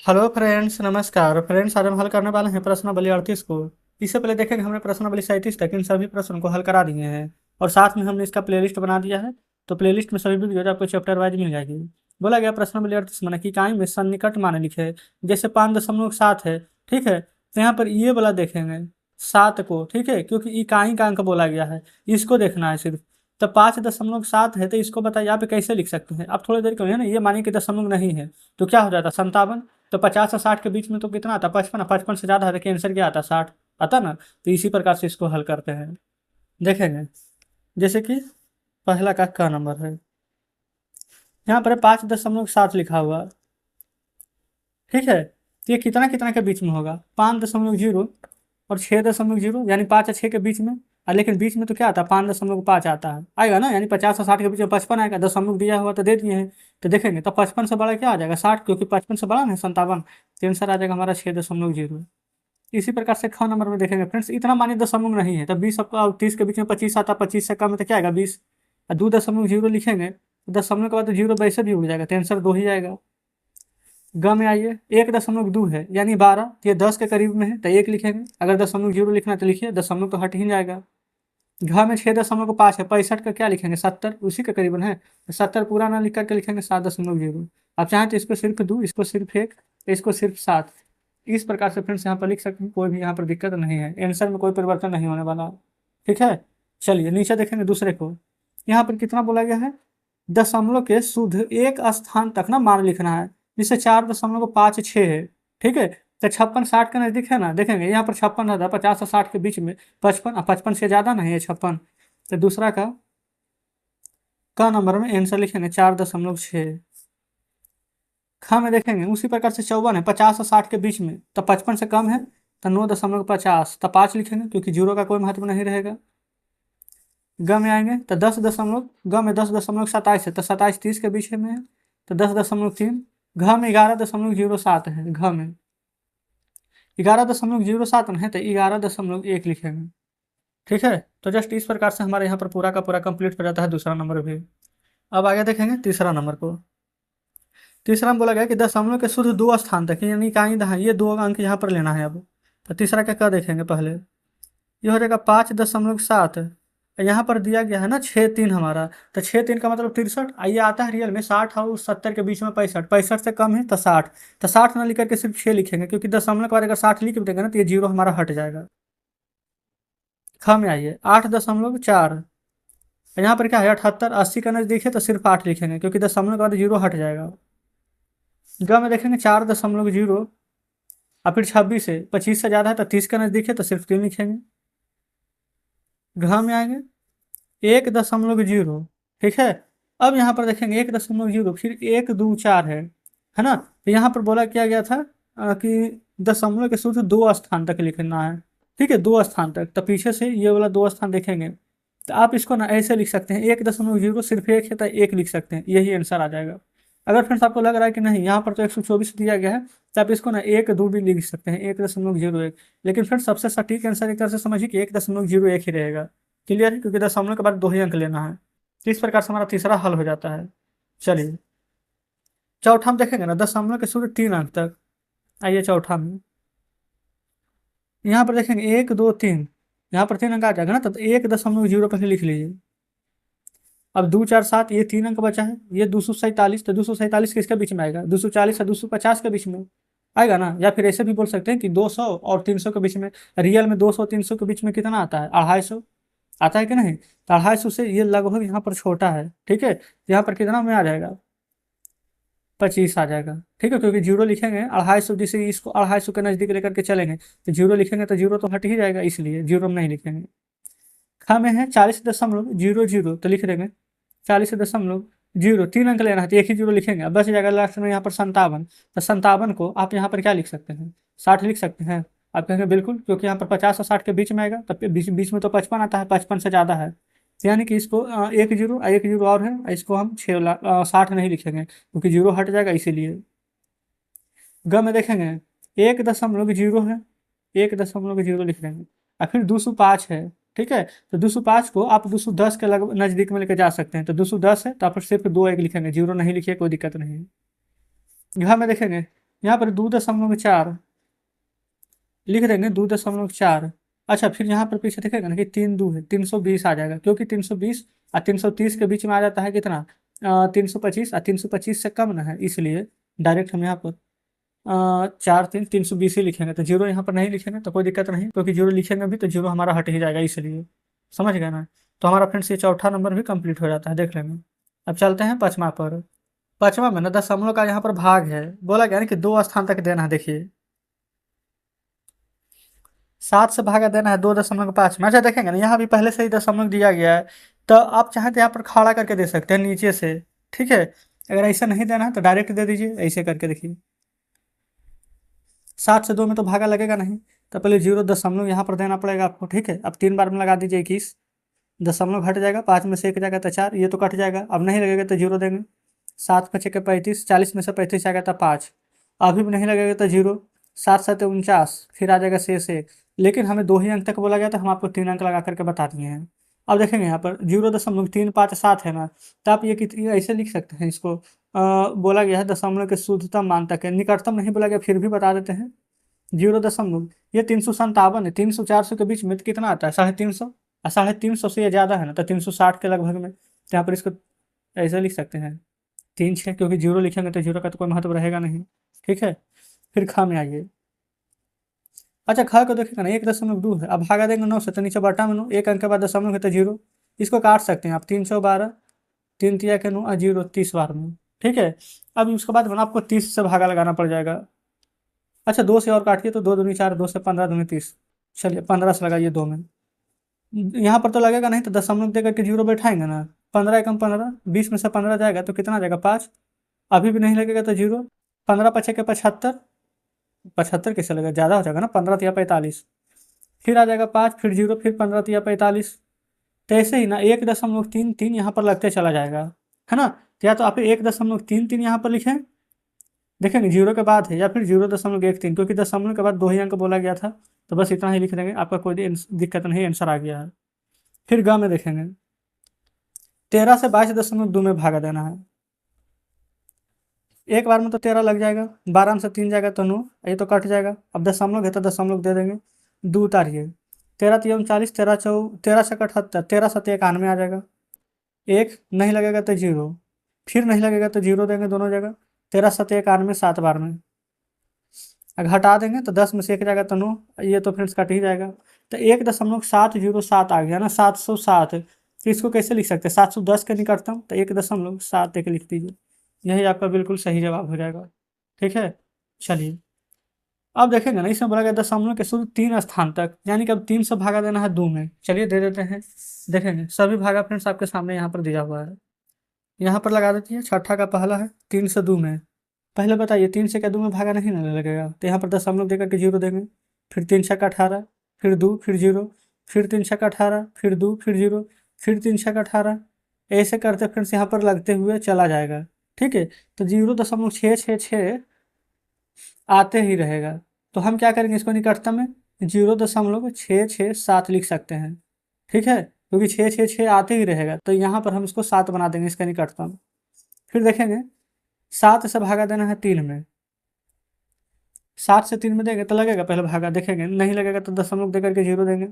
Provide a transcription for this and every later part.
Hello friends, नमस्कार friends. आज हम हल करने वाले हैं प्रश्नावली 38 को। इससे पहले देखेंगे हमने प्रश्नावली 37 तक इन सभी प्रश्नों को हल करा दिए हैं और साथ में हमने इसका प्लेलिस्ट बना दिया है। तो प्लेलिस्ट में सभी वीडियो आपको चैप्टर वाइज मिल जाएगी। बोला गया प्रश्नावली 38 माने कि इकाई में सन्निकट मान लिखे, जैसे 5.7 है। ठीक है, तो यहाँ पर ये वाला देखेंगे 7 को। ठीक है, क्योंकि इकाई का अंक बोला गया है, इसको देखना है सिर्फ। तो 5.7 है, तो इसको बताइए यहाँ पे कैसे लिख सकते हैं। आप थोड़ी देर करिए ना, ये मानिए कि दशमलव नहीं है तो क्या हो जाता, 57। तो 50 और 60 के बीच में तो कितना आता, 55। 55 से ज्यादा है तो आंसर क्या आता, 60 आता ना। तो इसी प्रकार से इसको हल करते हैं। देखेंगे जैसे कि पहला का नंबर है, यहाँ पर 5.7 लिखा हुआ। ठीक है, तो ये कितना कितना के बीच में होगा, 5.0 और 6.0, यानी 5 और 6 के बीच में। और लेकिन बीच में तो क्या आता है, 5.5 आता है, आएगा ना। यानी 50 और 60 के बीच में 55 आएगा, दशमलव दिया हुआ तो दे दिए हैं। तो देखेंगे तो 55 से बड़ा क्या आ जाएगा, 60, क्योंकि 55 से बड़ा ना 57। तो आंसर आ जाएगा हमारा 6.0। इसी प्रकार से ख नंबर में देखेंगे फ्रेंड्स, इतना मानिए दशमलव नहीं है, तो 20 और 30 के बीच में 25 आता है, 25 से कम है तो क्या आएगा, 20। और 2.0 लिखेंगे तो दशमलव के बाद तो जीरो वैसे भी उड़ जाएगा, तो आंसर 2 ही आएगा। ग में आइए, 1.2 है यानी 12, तो ये 10 के करीब में है तो 1 लिखेंगे। अगर 0.0 लिखना है तो लिखिए, दशमलव तो हट ही जाएगा। घ में 6.5 है, 65 का क्या लिखेंगे, 70, उसी के करीबन है। तो 70 पूरा ना लिख करके लिखेंगे 7.0। आप चाहें तो इसको सिर्फ 2, इसको सिर्फ 1, इसको सिर्फ 7। इस प्रकार से फ्रेंड्स यहाँ पर लिख सकते हैं, कोई भी यहाँ पर दिक्कत नहीं है, आंसर में कोई परिवर्तन नहीं होने वाला। ठीक है, चलिए नीचे देखेंगे दूसरे को। यहाँ पर कितना बोला गया है, दशमलव के शुद्ध एक स्थान तक ना मान लिखना है, जिससे 4.56 है। ठीक है, तो 56 60 के नजदीक है ना, देखेंगे यहाँ पर 56 रहता है, 50 और 60 के बीच में 55, 55 से ज्यादा नहीं है 56। तो दूसरा का नंबर में आंसर लिखेंगे 4.6। खा में देखेंगे उसी प्रकार से 54 है, 50 और 60 के बीच में, तो 55 से कम है तो 9.50, तो 5 लिखेंगे क्योंकि जीरो का कोई महत्व नहीं रहेगा। ग में आएंगे तो 10 दशमलव, ग में 10.27 है, तो 27 30 के बीच में है, तो 10.3। घ में 11.07 है, घ में 11.07 है तो 11.1 लिखेंगे। ठीक है, तो जस्ट इस प्रकार से हमारे यहाँ पर पूरा का पूरा कंप्लीट हो जाता है दूसरा नंबर भी। अब आगे देखेंगे तीसरा नंबर को। तीसरा में बोला गया कि दशमलव के शुद्ध 2 स्थान तक, यानी कहीं दहा, ये 2 अंक यहाँ पर लेना है अब। तो तीसरा क्या देखेंगे पहले, ये हो जाएगा 5.7। यहाँ पर दिया गया है ना 6 3 हमारा, तो 6 3 का मतलब 63। ये आता है रियल में 60 और 70 के बीच में 65, 65 से कम है तो 60। तो 60 ना लिख करके सिर्फ 6 लिखेंगे, क्योंकि दशमलव के बाद अगर 60 लिख भी देंगे ना तो ये जीरो हमारा हट जाएगा। ख में आइए, 8.4। यहाँ पर क्या है 78, 80 का नजदीक है तो सिर्फ 8 लिखेंगे, क्योंकि दशमलव के बाद जीरो हट जाएगा। ग में देखेंगे 4.0 और फिर 26 है, 25 से ज्यादा है तो 30 का नजदीक है तो सिर्फ 3 लिखेंगे। घ में आएंगे 1.0। ठीक है, अब यहाँ पर देखेंगे 1.0, फिर 1 2 4 है ना। तो यहाँ पर बोला क्या गया था कि दशमलव के शुद्ध 2 स्थान तक लिखना है। ठीक है, 2 स्थान तक, तो पीछे से ये वाला 2 स्थान देखेंगे तो आप इसको ना ऐसे लिख सकते हैं, 1.0 सिर्फ 1 है तो 1 लिख सकते हैं, यही आंसर आ जाएगा। अगर फ्रेंड्स आपको लग रहा है कि नहीं यहाँ पर तो 124 दिया गया है, तो आप इसको ना 1 2 भी लिख सकते हैं, 1.01। लेकिन फ्रेंड्स सबसे सटीक आंसर एक तरह से समझिए कि 1.01 ही रहेगा। क्लियर है, क्योंकि दशमलव के बाद 2 ही अंक लेना है। तो इस प्रकार से हमारा तीसरा हल हो जाता है। चलिए चौथा में देखेंगे ना, दशमलव के शुद्ध 3 अंक तक। आइए चौथा में, यहाँ पर देखेंगे 1 2 3, यहाँ पर 3 अंक आ जाएगा ना, तो 1.0 पहले लिख लीजिए। अब 2 4 7, ये 3 अंक बचा है, ये 247, तो 247 किसके बीच में आएगा, 240 और 250 के बीच में आएगा ना। या फिर ऐसे भी बोल सकते हैं कि 200 और 300 के बीच में। रियल में 200 300 के बीच में कितना आता है, 250 आता है कि नहीं। तो 250 से ये लगभग यहाँ पर छोटा है। ठीक है, यहाँ पर कितना में आ जाएगा, 25 आ जाएगा। ठीक है, क्योंकि जीरो लिखेंगे 250, जिसे इसको 250 के नजदीक लेकर के चलेंगे तो जीरो लिखेंगे तो जीरो तो हट ही जाएगा, इसलिए जीरो में नहीं लिखेंगे। ख में है 40.00, तो लिख देंगे 40.0। 3 अंक लेना है तो एक ही जीरो लिखेंगे, अब बच जाएगा लास्ट में यहाँ पर 57। तो 57 को आप यहाँ पर क्या लिख सकते हैं, 60 लिख सकते हैं। आप कहेंगे बिल्कुल, क्योंकि यहाँ पर 50 और 60 के बीच में आएगा, तब बीच बीच में तो 55 आता है, 55 से ज़्यादा है। तो यानी कि इसको 1 जीरो और है, इसको हम 60 नहीं लिखेंगे, क्योंकि जीरो हट जाएगा इसीलिए। ग में देखेंगे 1.0 है, 1.0 लिख देंगे। और फिर 205 है। ठीक है, तो 205 को आप 210 के लगभग नजदीक में लेकर जा सकते हैं, तो 210 है तो आप सिर्फ 2 1 लिखेंगे, जीरो नहीं लिखिए, कोई दिक्कत नहीं है। घ में देखेंगे यहाँ पर 2.4 लिख देंगे, 2.4। अच्छा, फिर यहाँ पर पीछे देखेगा ना कि 3 2 है, 320 आ जाएगा, क्योंकि 320 और 330 के बीच में आ जाता है कितना, 325, और 325 से कम ना है, इसलिए डायरेक्ट हम यहाँ पर 4 3 320 ही लिखेंगे। तो जीरो यहाँ पर नहीं लिखेंगे तो कोई दिक्कत नहीं, क्योंकि जीरो लिखेंगे भी तो जीरो हमारा हट ही जाएगा, इसलिए समझ गए ना। तो हमारा फ्रेंड्स ये चौथा नंबर भी कंप्लीट हो जाता है, देख लेंगे। अब चलते हैं पाँचवा पर। पाँचवा में ना दशमलव का यहाँ पर भाग है, बोला गया ना कि 2 स्थान तक देना है। देखिए 7 से भागा देना है 2.5 में। अच्छा देखेंगे ना, यहाँ भी पहले से ही दशमलव दिया गया है, तो आप चाहें तो यहाँ पर खड़ा करके दे सकते हैं नीचे से, ठीक है। अगर ऐसा नहीं देना है तो डायरेक्ट दे दीजिए, ऐसे करके देखिए। 7 से 2 में तो भागा लगेगा नहीं, तो पहले 0.5 यहाँ पर देना पड़ेगा आपको, ठीक है। अब 3 बार में लगा दीजिए 21, दशमलव घट जाएगा, 5 में से 1 जाएगा तो 4, ये तो कट जाएगा। अब नहीं लगेगा तो जीरो देंगे। 7 5 35, 40 में से 35 जाएगा तो 5, अभी भी नहीं लगेगा तो जीरो। 7 7 49, फिर आ जाएगा शेष 1। लेकिन हमें 2 ही अंक तक बोला गया था, हम आपको 3 अंक लगा करके बता दिए हैं। अब देखेंगे यहाँ पर 0.357 है ना, तो आप ये कितनी ऐसे लिख सकते हैं इसको। बोला गया है दशमलव के शुद्धतम मान तक है, निकटतम नहीं बोला गया, फिर भी बता देते हैं। 0 दशमलव, ये 357 है, 300 400 के बीच में तो कितना आता है, 350, और 350 से ये ज़्यादा है ना, तो 360 के लगभग में। तो यहाँ पर इसको ऐसे लिख सकते हैं 3 6, क्योंकि जीरो लिखेंगे तो जीरो का तो कोई महत्व रहेगा नहीं, ठीक है। फिर खा में आइए। अच्छा, खा को देखेगा ना, 1.2 है, अब भागा देंगे 9 से तो नीचे बटा में 9, एक अंक के बाद दशमलव है तो जीरो। इसको काट सकते हैं आप, 312, 3 3 के 9 और जीरो 30 बार में, ठीक है। अब उसके बाद ना आपको 30 से भागा लगाना पड़ जाएगा। अच्छा, 2 से और काटिए तो 2 दूनी 4, 2 से 15 दूनी 30। चलिए 15 से लगाइए 2 में, यहाँ पर तो लगेगा नहीं, तो दशमलव दे करके जीरो बैठाएंगे ना। 15 एकम 15, 20 में से 15 जाएगा तो कितना जाएगा, 5, अभी भी नहीं लगेगा तो जीरो। 15 5 के 75, 75 कैसे लगेगा, ज़्यादा हो जाएगा ना, 15 तिया 45, फिर आ जाएगा 5, फिर जीरो, फिर 15 तिया 45। तो ऐसे ही ना 1.33 यहाँ पर लगते चला जाएगा, है ना। तो या तो आप 1.33 यहाँ पर लिखें, देखेंगे जीरो के बाद है, या फिर 0.13, क्योंकि दशमलव के बाद 2 ही अंक बोला गया था। तो बस इतना ही लिख देंगे, आपका कोई दिक्कत नहीं, आंसर आ गया है। फिर ग में देखेंगे, 13 से 22.2 में भागा देना है। एक बार में तो 13 लग जाएगा, 12 में से 3 जाएगा तो 9, ये तो कट जाएगा। अब दशमलव है तो दशमलव दे देंगे, 2 उतारिए। 13 3 39, 13 से 78, 13 7 91 आ जाएगा। एक नहीं लगेगा तो जीरो, फिर नहीं लगेगा तो जीरो देंगे दोनों जगह। 13 7 91, 7 बार में। अगर हटा देंगे तो 10 में से 1 जाएगा तो 9, ये तो फ्रेंड्स कट ही जाएगा। तो 1.707 आ गया ना, 707। तो इसको कैसे लिख सकते हैं, 710 के निकटतम, तो 1.71 लिख दीजिए, यही आपका बिल्कुल सही जवाब हो जाएगा, ठीक है। चलिए अब देखेंगे ना, इसमें बोला गया दशमलव के शुद्ध 3 स्थान तक, यानी कि अब 3 से भागा देना है 2 में। चलिए दे देते हैं, देखेंगे सभी भागा फ्रेंड्स आपके सामने यहाँ पर दिया हुआ है। यहाँ पर लगा देती है, छठा का पहला है 3 से 2 में। पहले बताइए 3 से क्या 2 में भागा नहीं ना लगेगा, तो यहाँ पर दशमलव देकर के जीरो देंगे। फिर 3 छक्का 18, फिर 2, फिर जीरो, फिर 3 छक्का 18, फिर 2, फिर जीरो, फिर 3 छक्का 18। ऐसे करते फ्रेंड्स यहाँ पर लगते हुए चला जाएगा, ठीक है। तो 0.666 आते ही रहेगा। तो हम क्या करेंगे, इसको निकटतम में 0.667 लिख सकते हैं, ठीक है, क्योंकि 666 आते ही रहेगा, तो यहाँ पर हम इसको 7 बना देंगे, इसका निकटतम। फिर देखेंगे 7 से भागा देना है 3 में। 7 से 3 में देंगे तो लगेगा, पहले भागा देखेंगे, नहीं लगेगा तो दशमलव दे करके जीरो देंगे।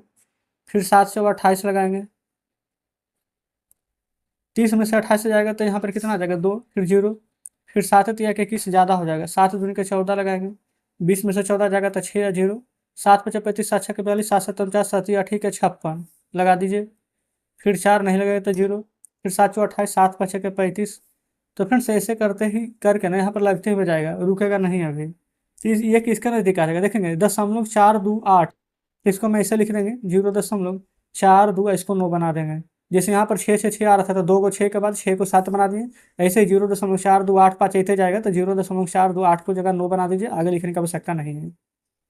फिर 7 से 28 लगाएंगे, 30 में से 28 जाएगा तो यहाँ पर कितना आ जाएगा, 2, फिर जीरो। फिर 7 तिया के 21 ज़्यादा हो जाएगा, 7 दूनी के 14 लगाएंगे। 20 में से 14 जाएगा तो 6 या जीरो। 7 5 35, 7 6 42, 7 7 49, 7 8 के 56 लगा दीजिए। फिर 4 नहीं लगेगा तो जीरो। फिर 7 4 28, 7 5 के 35। तो फ्रेंड्स ऐसे करते ही करके ना यहाँ पर लगते हुए जाएगा, रुकेगा नहीं अभी। तो ये किसका नजदीक आ जाएगा, देखेंगे 0.428, इसको मैं ऐसे लिख देंगे 0.4 2, इसको 9 बना देंगे। जैसे यहाँ पर 6 6 6 आ रहा था, तो 2 को 6 के बाद 6 को 7 बना दिए। ऐसे ही 0.4285 ऐसे जाएगा, तो 0.428 को जगह 9 बना दीजिए, आगे लिखने की आवश्यकता नहीं है।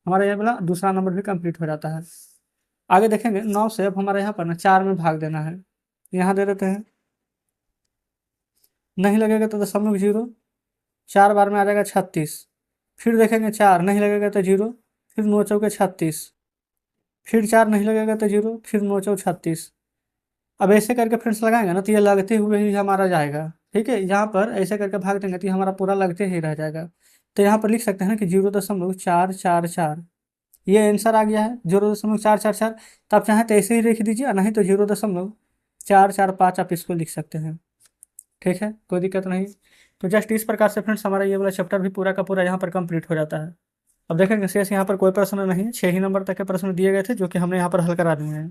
हमारा यह वाला दूसरा नंबर भी कंप्लीट हो जाता है। आगे देखेंगे 9 से अब हमारे यहाँ पर ना 4 में भाग देना है, यहाँ दे देते हैं। नहीं लगेगा तो दशमलव जीरो, 4 बार में आ जाएगा 36। फिर देखेंगे 4 नहीं लगेगा तो जीरो, फिर 9 चौके 36, फिर 4 नहीं लगेगा तो जीरो, फिर 9 चौके 36। अब ऐसे करके फ्रेंड्स लगाएंगे ना, तो ये लगते हुए ही हमारा जाएगा, ठीक है। यहाँ पर ऐसे करके भाग देंगे तो ये हमारा पूरा लगते ही रह जाएगा। तो यहाँ पर लिख सकते हैं ना कि 0.444, ये आंसर आ गया है 0.444। तो आप चाहें तो ऐसे ही लिख दीजिए, नहीं तो 0.445 आप इसको लिख सकते हैं। ठीक है, कोई दिक्कत नहीं। तो जस्ट इस प्रकार से फ्रेंड्स हमारा ये वाला चैप्टर भी पूरा का पूरा यहाँ पर कंप्लीट हो जाता है। अब देखेंगे शेष यहाँ पर कोई प्रश्न नहीं है, 6 ही नंबर तक के प्रश्न दिए गए थे जो कि हमने यहाँ पर हल करा दिए हैं।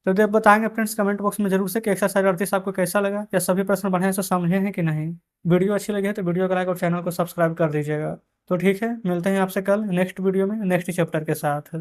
तो आप बताएंगे फ्रेंड्स कमेंट बॉक्स में जरूर से कि एक्सरसाइज 38 आपको कैसा लगा, क्या सभी प्रश्न बढ़िया से समझे हैं कि नहीं। वीडियो अच्छी लगी है तो वीडियो को लाइक और चैनल को सब्सक्राइब कर दीजिएगा। तो ठीक है, मिलते हैं आपसे कल नेक्स्ट वीडियो में नेक्स्ट चैप्टर के साथ।